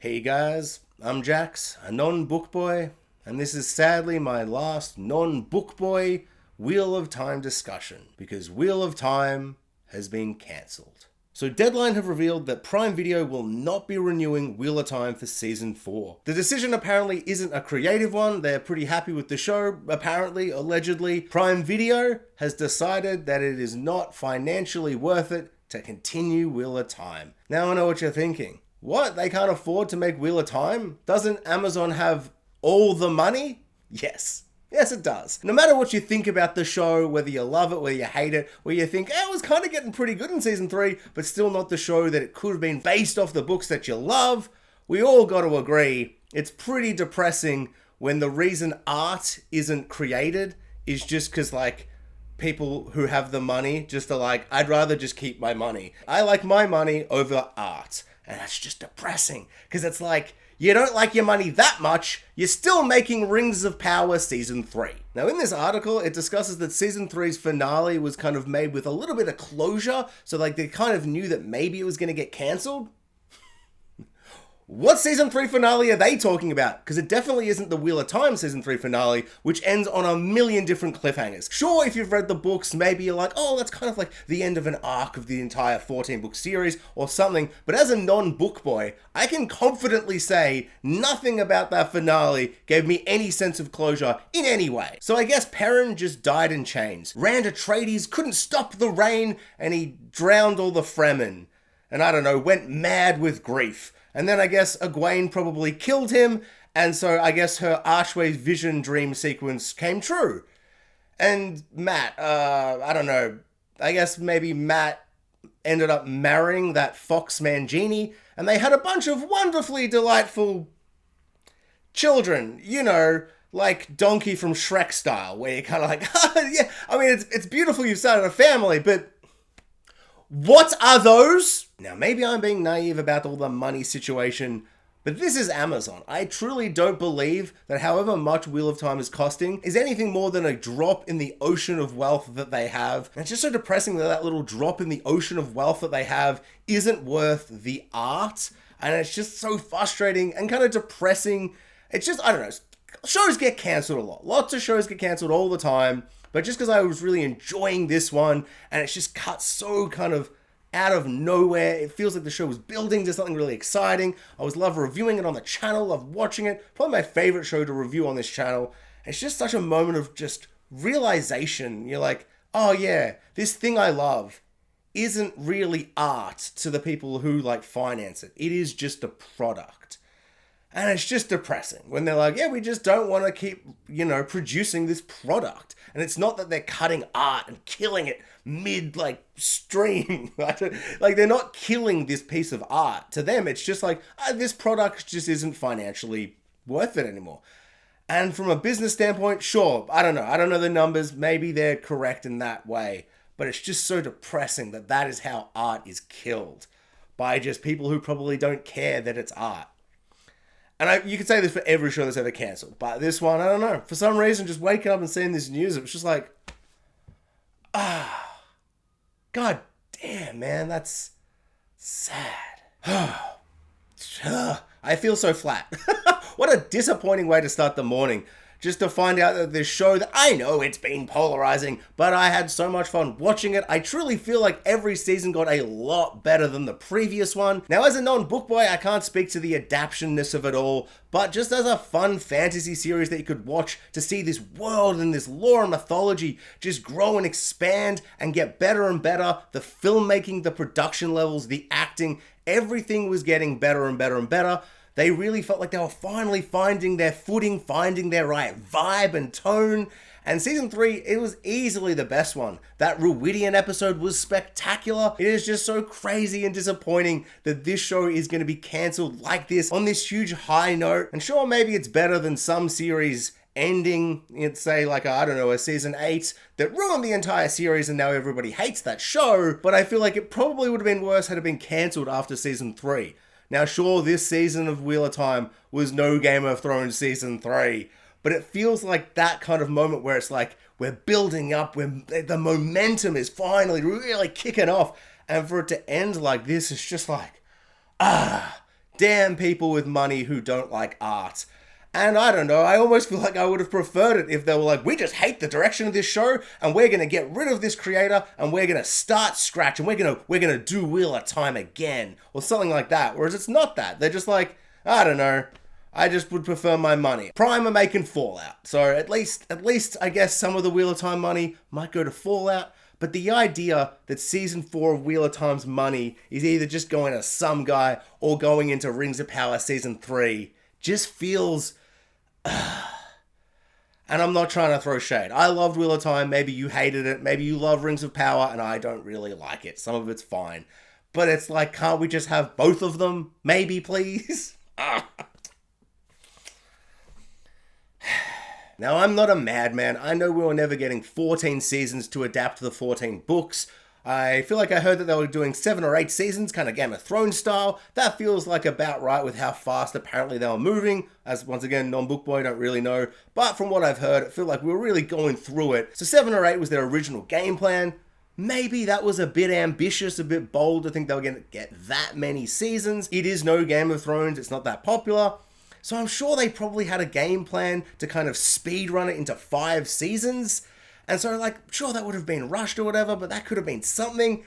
Hey guys, I'm Jax, a non-book boy, and this is sadly my last non-book boy Wheel of Time discussion, because Wheel of Time has been cancelled. So Deadline have revealed that Prime Video will not be renewing Wheel of Time for Season 4. The decision apparently isn't a creative one, they're pretty happy with the show, apparently, allegedly. Prime Video has decided that it is not financially worth it to continue Wheel of Time. Now I know what you're thinking. What? They can't afford to make Wheel of Time? Doesn't Amazon have all the money? Yes. Yes, it does. No matter what you think about the show, whether you love it, whether you hate it, whether you think, it was kind of getting pretty good in Season 3, but still not the show that it could have been based off the books that you love, we all got to agree, it's pretty depressing when the reason art isn't created is just because, people who have the money just are like, I'd rather just keep my money. I like my money over art. And that's just depressing, because it's like, you don't like your money that much, you're still making Rings of Power Season 3. Now in this article, it discusses that Season 3's finale was kind of made with a little bit of closure, so they kind of knew that maybe it was going to get cancelled. What Season 3 finale are they talking about? Because it definitely isn't the Wheel of Time Season 3 finale, which ends on a million different cliffhangers. Sure, if you've read the books, maybe you're like, oh, that's kind of like the end of an arc of the entire 14-book series or something, but as a non-book boy, I can confidently say nothing about that finale gave me any sense of closure in any way. So I guess Perrin just died in chains. Rand Atreides couldn't stop the rain, and he drowned all the Fremen. And I don't know, went mad with grief. And then I guess Egwene probably killed him, and so I guess her Archway's vision dream sequence came true. And Matt, I don't know, I guess maybe Matt ended up marrying that fox Mangini, and they had a bunch of wonderfully delightful children, you know, like Donkey from Shrek style, where you're kind of like, yeah, I mean, it's beautiful you've started a family, but what are those? Now, maybe I'm being naive about all the money situation, but this is Amazon. I truly don't believe that however much Wheel of Time is costing is anything more than a drop in the ocean of wealth that they have. And it's just so depressing that that little drop in the ocean of wealth that they have isn't worth the art. And it's just so frustrating and kind of depressing. It's just, I don't know, shows get cancelled a lot. Lots of shows get cancelled all the time. But just because I was really enjoying this one, and it's just cut so kind of out of nowhere, it feels like the show was building to something really exciting. I always love reviewing it on the channel, love watching it. Probably my favorite show to review on this channel. It's just such a moment of just realization. You're like, oh yeah, this thing I love isn't really art to the people who finance it. It is just a product. And it's just depressing when they're like, yeah, we just don't want to keep, producing this product. And it's not that they're cutting art and killing it mid-stream. They're not killing this piece of art. To them, it's just like, this product just isn't financially worth it anymore. And from a business standpoint, sure, I don't know. I don't know the numbers. Maybe they're correct in that way. But it's just so depressing that that is how art is killed. By just people who probably don't care that it's art. And you could say this for every show that's ever cancelled. But this one, I don't know. For some reason, just waking up and seeing this news, it was just like, God damn, man, that's sad. I feel so flat. What a disappointing way to start the morning. Just to find out that this show that I know it's been polarizing, but I had so much fun watching it. I truly feel like every season got a lot better than the previous one. Now, as a non-book boy, I can't speak to the adaptionness of it all, but just as a fun fantasy series that you could watch to see this world and this lore and mythology just grow and expand and get better and better, the filmmaking, the production levels, the acting, everything was getting better and better and better. They really felt like they were finally finding their footing, finding their right vibe and tone. And Season 3, it was easily the best one. That Ruidian episode was spectacular. It is just so crazy and disappointing that this show is going to be cancelled like this on this huge high note. And sure, maybe it's better than some series ending, say a Season 8 that ruined the entire series and now everybody hates that show. But I feel like it probably would have been worse had it been cancelled after Season 3. Now, sure, this season of Wheel of Time was no Game of Thrones Season 3, but it feels like that kind of moment where it's like, we're building up, the momentum is finally really kicking off, and for it to end like this, it's just like, Damn people with money who don't like art. And I don't know, I almost feel like I would have preferred it if they were like, we just hate the direction of this show and we're going to get rid of this creator and we're going to start scratch and we're going to do Wheel of Time again or something like that. Whereas it's not that. They're just like, I don't know, I just would prefer my money. Prime are making Fallout. So at least I guess some of the Wheel of Time money might go to Fallout. But the idea that Season 4 of Wheel of Time's money is either just going to some guy or going into Rings of Power Season 3 just feels... And I'm not trying to throw shade. I loved Wheel of Time. Maybe you hated it. Maybe you love Rings of Power, and I don't really like it. Some of it's fine. But it's like, can't we just have both of them? Maybe, please? Now, I'm not a madman. I know we were never getting 14 seasons to adapt the 14 books. I feel like I heard that they were doing 7 or 8 seasons, kind of Game of Thrones style. That feels like about right with how fast apparently they were moving. As once again, non-book boy, don't really know. But from what I've heard, I feel like we were really going through it. So 7 or 8 was their original game plan. Maybe that was a bit ambitious, a bit bold to think they were going to get that many seasons. It is no Game of Thrones, it's not that popular. So I'm sure they probably had a game plan to kind of speed run it into 5 seasons. And so, like, sure, that would have been rushed or whatever, but that could have been something.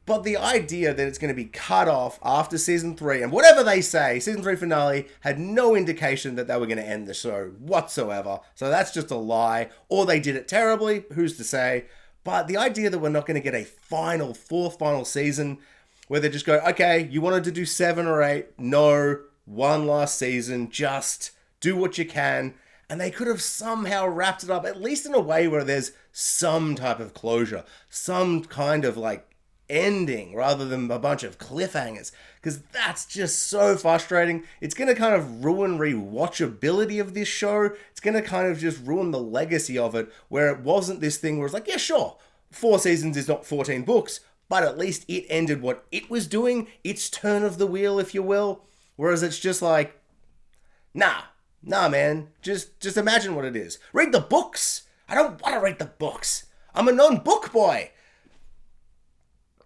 But the idea that it's going to be cut off after Season 3, and whatever they say, Season 3 finale had no indication that they were going to end the show whatsoever. So that's just a lie. Or they did it terribly, who's to say. But the idea that we're not going to get a final, 4th final season, where they just go, okay, you wanted to do 7 or 8, no, one last season, just do what you can. And they could have somehow wrapped it up, at least in a way where there's some type of closure, some kind of like ending rather than a bunch of cliffhangers. Because that's just so frustrating. It's going to kind of ruin rewatchability of this show. It's going to kind of just ruin the legacy of it, where it wasn't this thing where it's like, yeah, sure, 4 seasons is not 14 books, but at least it ended what it was doing, its turn of the wheel, if you will. Whereas it's just like, nah, man, just imagine what it is. Read the books. I don't want to read the books. I'm a non-book boy.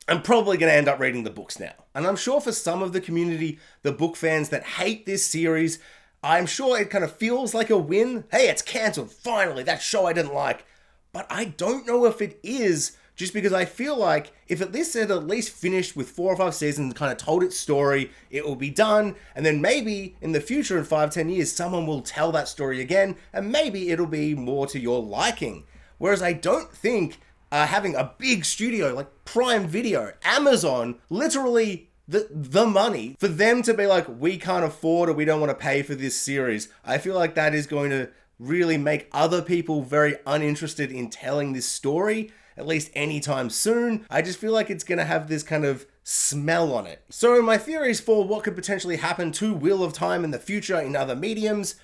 I'm probably going to end up reading the books now. And I'm sure for some of the community, the book fans that hate this series, I'm sure it kind of feels like a win. Hey, it's cancelled. Finally, that show I didn't like. But I don't know if it is, just because I feel like if this had at least finished with 4 or 5 seasons and kind of told its story, it will be done. And then maybe in the future, in 5-10 years, someone will tell that story again. And maybe it'll be more to your liking. Whereas I don't think having a big studio like Prime Video, Amazon, literally the money, for them to be like, we can't afford or we don't want to pay for this series. I feel like that is going to really make other people very uninterested in telling this story, at least anytime soon. I just feel like it's going to have this kind of smell on it. So my theories for what could potentially happen to Wheel of Time in the future in other mediums,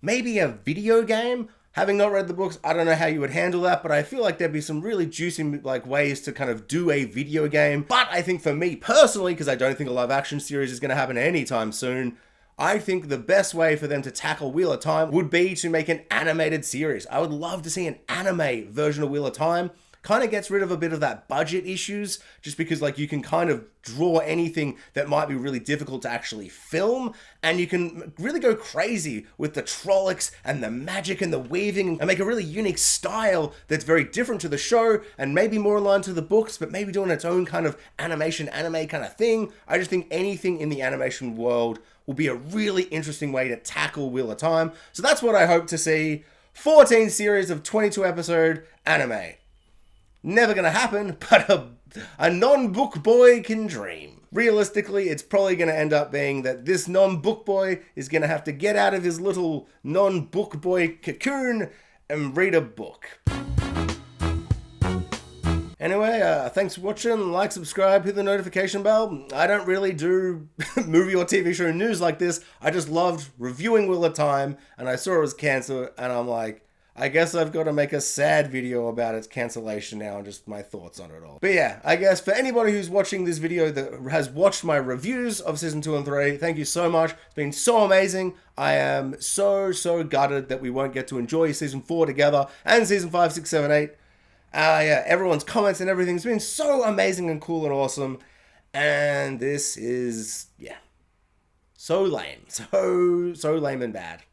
maybe a video game. Having not read the books, I don't know how you would handle that, but I feel like there'd be some really juicy like ways to kind of do a video game. But I think for me personally, because I don't think a live action series is going to happen anytime soon, I think the best way for them to tackle Wheel of Time would be to make an animated series. I would love to see an anime version of Wheel of Time. Kind of gets rid of a bit of that budget issues, just because like you can kind of draw anything that might be really difficult to actually film, and you can really go crazy with the Trollocs and the magic and the weaving and make a really unique style that's very different to the show and maybe more aligned to the books, but maybe doing its own kind of animation, anime kind of thing. I just think anything in the animation world will be a really interesting way to tackle Wheel of Time. So that's what I hope to see. 14 series of 22 episode anime. Never gonna happen, but a non-book boy can dream. Realistically, it's probably gonna end up being that this non-book boy is gonna have to get out of his little non-book boy cocoon and read a book. Anyway, thanks for watching. Like, subscribe, hit the notification bell. I don't really do movie or TV show news like this. I just loved reviewing Wheel of Time, and I saw it was cancelled, and I'm like, I guess I've got to make a sad video about its cancellation now and just my thoughts on it all. But yeah, I guess for anybody who's watching this video that has watched my reviews of Season 2 and 3, thank you so much. It's been so amazing. I am so gutted that we won't get to enjoy Season 4 together and Season 5, 6, 7, 8. Yeah, everyone's comments and everything's been so amazing and cool and awesome. And this is, yeah. So lame. So lame and bad.